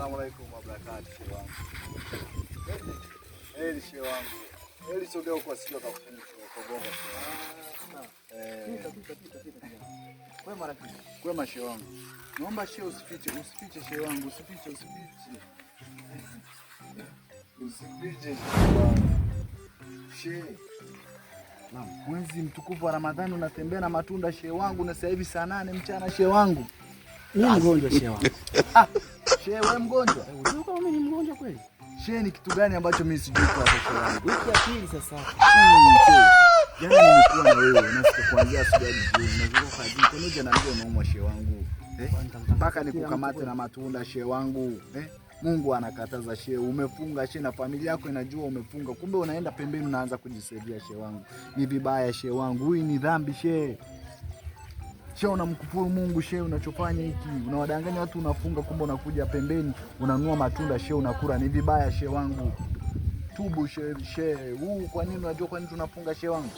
Asalamu alaykum wabarakatuh shehe wangu. Shehe wangu. Sogea kwa sikio kakufundisha kwa bongo shehe wangu. Kwema shehe wangu. Naomba shehe usifiche shehe wangu, usifiche. Usifiche shehe wangu. Shehe. Naam, mwezi mtukufu wa Ramadhani unatembea na matunda shehe wangu, na sasa hivi saa 8 mchana shehe wangu. Mimi mgonjwa shehe wangu. Shehe wewe mgonjwa? Unajua kama mimi ni mgonjwa kweli? Shehe ni kitu gani ambacho mimi sijui kwa shehe wangu? Wiki ya pili sasa. Jana nimekuwa na wewe na sikuanzia asubuhi hadi jioni. Nazunguka kwa jiko moja na ndio unaumwa shehe wangu. Mpaka nikukamate na matunda shehe wangu. Mungu anakataza shehe. Umefunga shehe na familia yako inajua umefunga. Kumbe unaenda pembeni unaanza kujisaidia shehe wangu. Ni vibaya shehe wangu. Hii ni dhambi shehe. Shehe unamkufuru Mungu shehe, unachofanya hiki. Unawadanganya watu unafunga, kumbe unakuja pembeni unanunua matunda shehe unakula. Ni vibaya shehe wangu. Tubu shehe. Kwa nini unajua kwa nini tunafunga shehe wangu?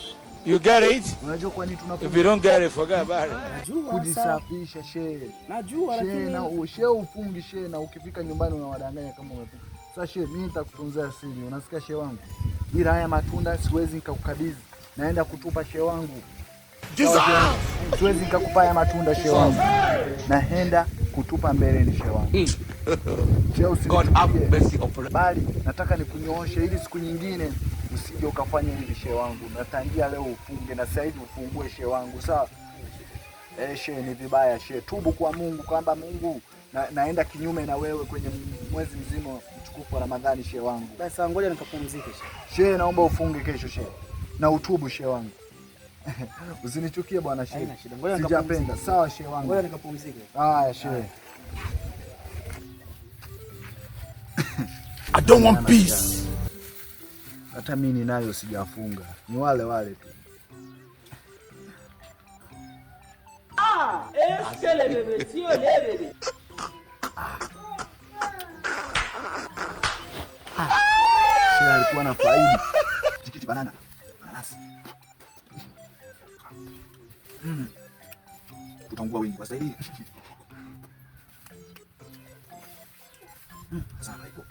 You get it? Unajua kwa nini tunafunga? If you don't get it, forget about it. Najua kujisafisha shehe. Najua lakini na shehe ufungi shehe, na ukifika nyumbani unawadanganya kama umefunga. Sasa shehe, mimi nitakutunzia siri. Unasikia shehe wangu? Ila haya matunda siwezi nikakukabidhi. Naenda kutupa shehe wangu. Siwezi nikakupa haya matunda shehe wangu. Naenda kutupa mbele ni shehe wangu. God have mercy upon. Bali nataka nikunyooshe ili siku nyingine usije ukafanya hivi shehe wangu. Natangia leo ufunge na sasa hivi ufungue shehe wangu. Sawa? Shehe ni vibaya shehe. Tubu kwa Mungu kwamba Mungu naenda kinyume na wewe kwenye mwezi mzima mtukufu wa Ramadhani shehe wangu. Basi ngoja nikapumzike shehe. Shehe naomba ufunge kesho shehe. Na utubu shehe wangu. Usinichukie bwana shehe. Sijapenda. Sawa shehe wangu. Ngoja nikapumzike. Haya shehe. I don't want peace. Hata mimi ninayo sijafunga. Ni wale tu. Skele bebe, sio lebe. Shehe alikuwa na faida. Tikiti banana. Nanasi. Tutangua wingi wasaidie. Sana iko.